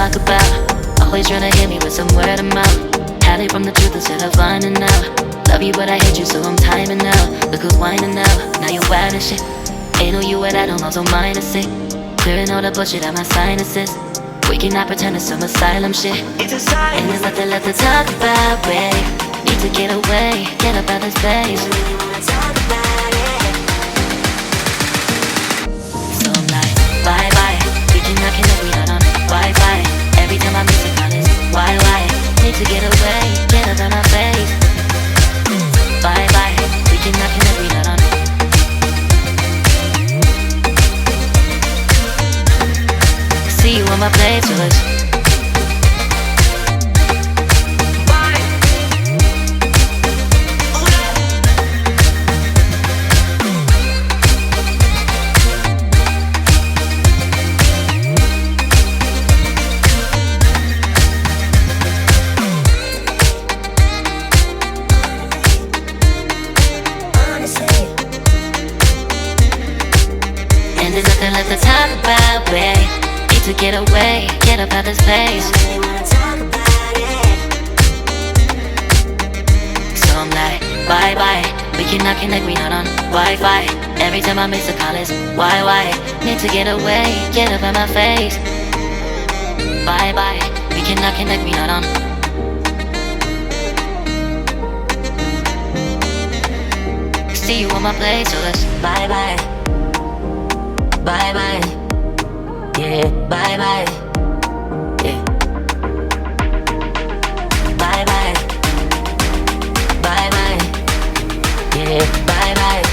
talk about. Always trying to hit me with some word of mouth. Hide from the truth instead of finding out. Love you but I hate you so I'm timing out. Look who's whining now, now you wild and shit. Ain't no you at I don't know, so mine is sick. Clearing all the bullshit out my sinuses. We cannot pretend it's some asylum shit. It's a sign. And there's nothing left to talk about, babe. Need to get away, get up out this place. So I'm like, bye bye. We cannot connect, we not on Wi-Fi. Every time I miss a call it's why? Need to get away, get up out my face. Bye bye. We cannot connect, we not on. See you on my playlist. And there's nothing left to talk about, babe. Need to get away, get up out this place. So I'm like, bye bye. We cannot connect, we not on Wi-Fi. Every time I miss a call it's why? Need to get away, get up out my face. Bye bye. We cannot connect, we not on. See you on my place, so let's bye bye. Bye bye. Yeah, bye bye. Yeah. Bye bye. Bye bye. Yeah, bye bye.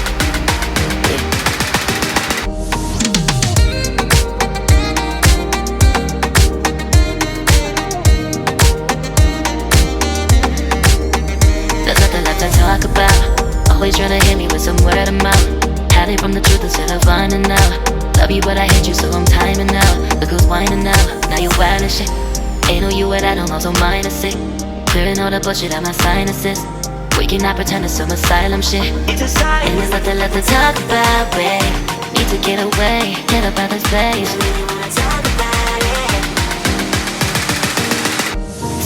Yeah. There's nothing left to talk about. Always trying to hit me with some word of mouth. Hide from the truth instead of finding out. Love you but I hate you so I'm timing out. Look who's whining now, now you wild and shit. Ain't no you at I don't know, so mine is sick. Clearing all the bullshit out my sinuses. We cannot pretend it's some asylum shit. It's a sign. And there's nothing left to talk about, babe. Need to get away, get up out this place.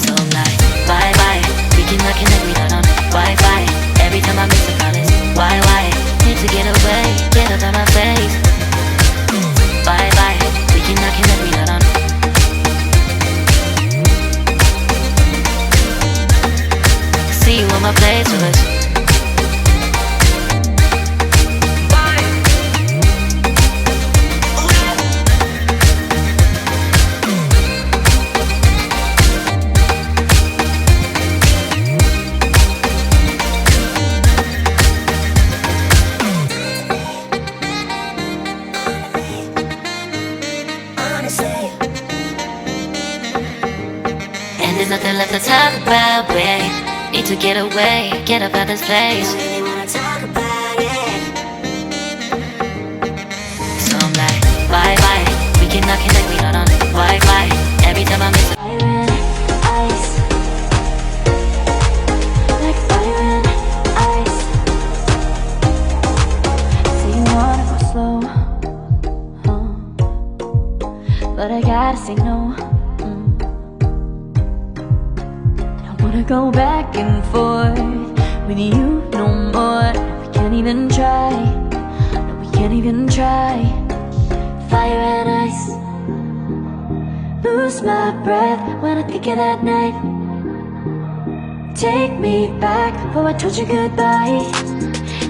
So I'm like, bye bye. We cannot connect, we not on Wi-Fi. Every time I miss a call it's why? Need to get away, get up out my face. Bye bye. We cannot connect, we not on. See you on my playlist. And there's nothing left to talk about, babe. Need to get away, get up out this place. So I'm like, bye bye. We cannot connect, we not on Wi-Fi. Every time I miss fire and ice. Like fire and ice. Say you wanna go slow, but I gotta say no. Wanna go back and forth with you no more. We can't even try. No, we can't even try. Fire and ice. Lose my breath when I think of that night. Take me back before I told you goodbye.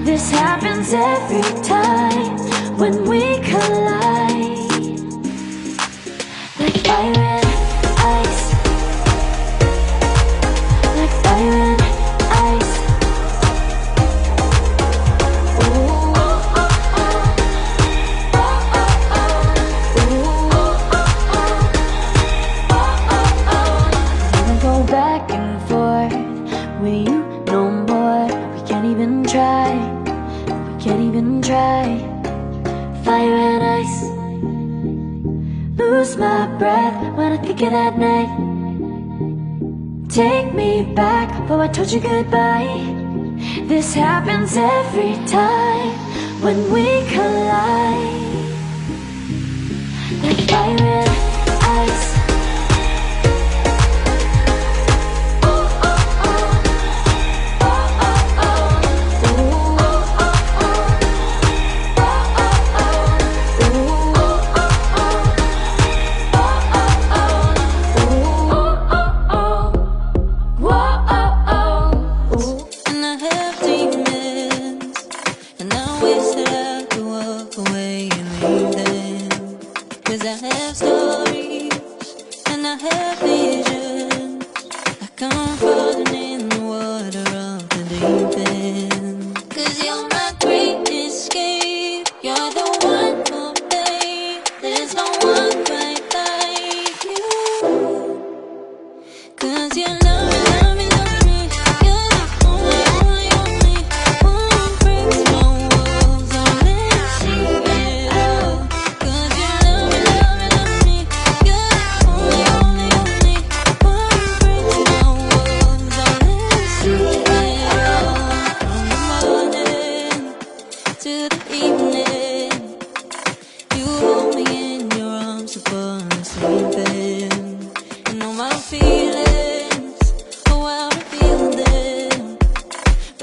This happens every time when we collide. Like fire and ice. Fire and ice. Ooh. Wanna go back and forth with you no more. We can't even try. We can't even try. Fire and ice. Lose my breath when I think of that night. Take me back before I told you goodbye. This happens every time when we collide. Like fire and ice.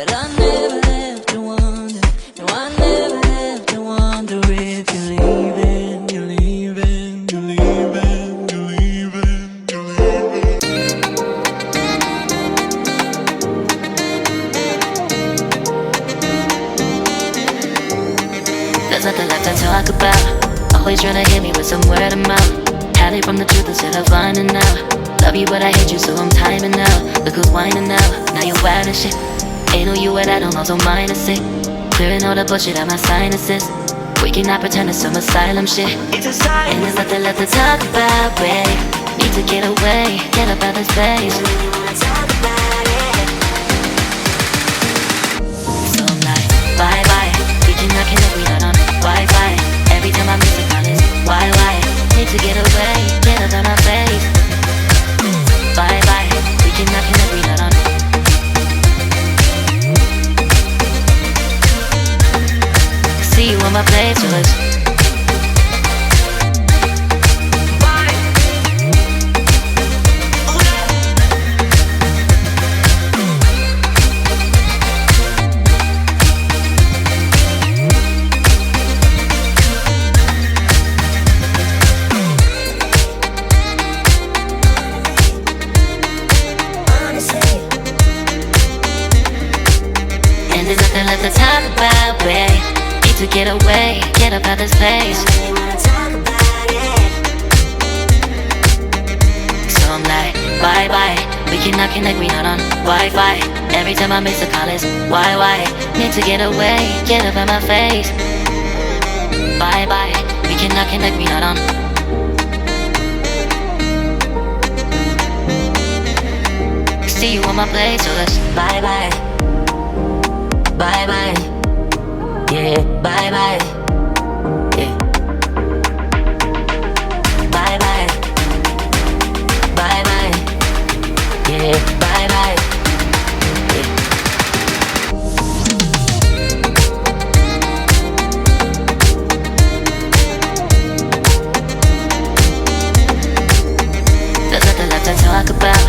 But I never left to wonder. No, I never left to wonder if you're leaving, you're leaving, you're leaving, you're leaving, you're leaving. There's nothing left to talk about. Always trying to hit me with some word of mouth. Hide it from the truth instead of finding out. Love you but I hate you so I'm timing out. Look who's whining now, now you're wild and shit. Ain't no you at all, also mine is sick. Clearing all the bullshit out my sinuses. We cannot pretend it's some asylum shit. And there's nothing left to talk about, babe. Need to get away, get up out this place. So I'm like, bye bye. We cannot connect, we not on Wi-Fi. Every time I miss a call it's why? Need to get away, get up out my face. Bye bye. We cannot connect, we not on. See you on my playlist. And there's nothing left to talk about, babe. To get away, get up out this place. So I'm like, bye bye. We cannot connect, we not on Wi-Fi. Every time I miss a call it's why? Need to get away, get up out my face. Bye bye. We cannot connect, we not on. See you on my place, so let's bye bye. Bye bye. Yeah, bye bye. Yeah. Bye bye. Bye bye. Yeah, bye bye. Yeah. There's nothing left to talk about.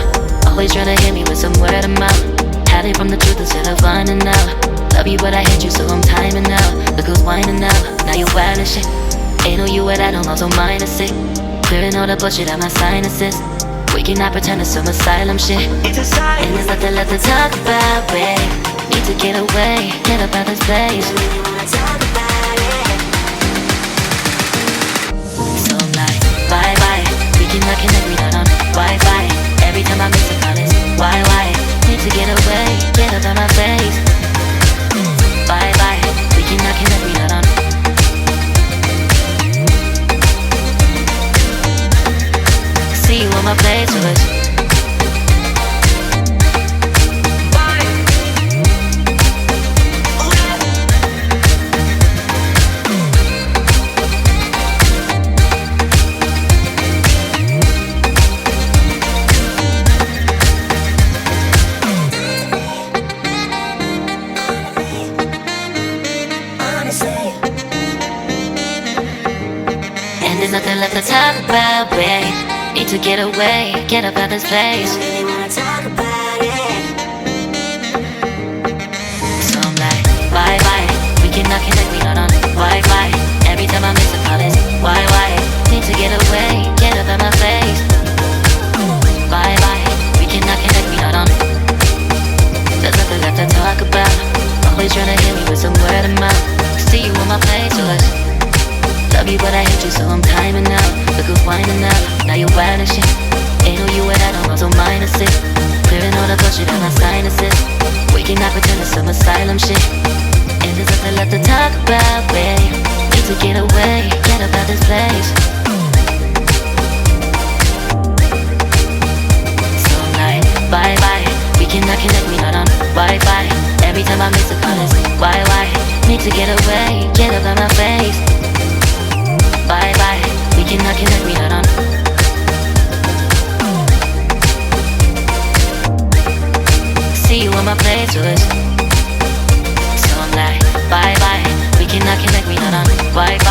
Always trying to hit me with some word of mouth. Hide it from the truth instead of finding out. Love you but I hate you so I'm timing out. Look who's whining now, now you're wild and shit. Ain't no you at all, also mine is sick. Clearing all the bullshit out my sinuses. We cannot pretend it's some asylum shit. And there's nothing left to talk about, babe. Need to get away, get up out this place. So I'm like, bye bye. We cannot connect, we not on Wi-Fi. Every time I miss a call it's why? Need to get away, get up out my face. Bye bye, we cannot connect, we not on. See you on my playlist. There's nothing left to talk about, babe. Need to get away, get up out this place. Really wanna talk about it. So I'm like, bye bye. We cannot connect, we not on Wi-Fi. Every time I miss a call it's why? Need to get away, get up out my face. Bye bye. We cannot connect, we not on. There's nothing left to talk about. Always trying to hit me with some word of mouth. See you on my playlist. Love you but I hate you so I'm timing out. Look who's whining now, now you're wild and shit. Ain't no you at all, also mine is sick. Clearing all the bullshit out my sinuses. We cannot pretend it's some asylum shit. And there's nothing left to talk about, babe. Need to get away, get up out this place. So I'm like, bye bye. We cannot connect, we not on Wi-Fi. Every time I miss a call it's why? Need to get away, get up out my face. Bye bye, we cannot connect, we not on. See you on my playlist. So I'm like, bye bye, we cannot connect, we not on Wi-Fi.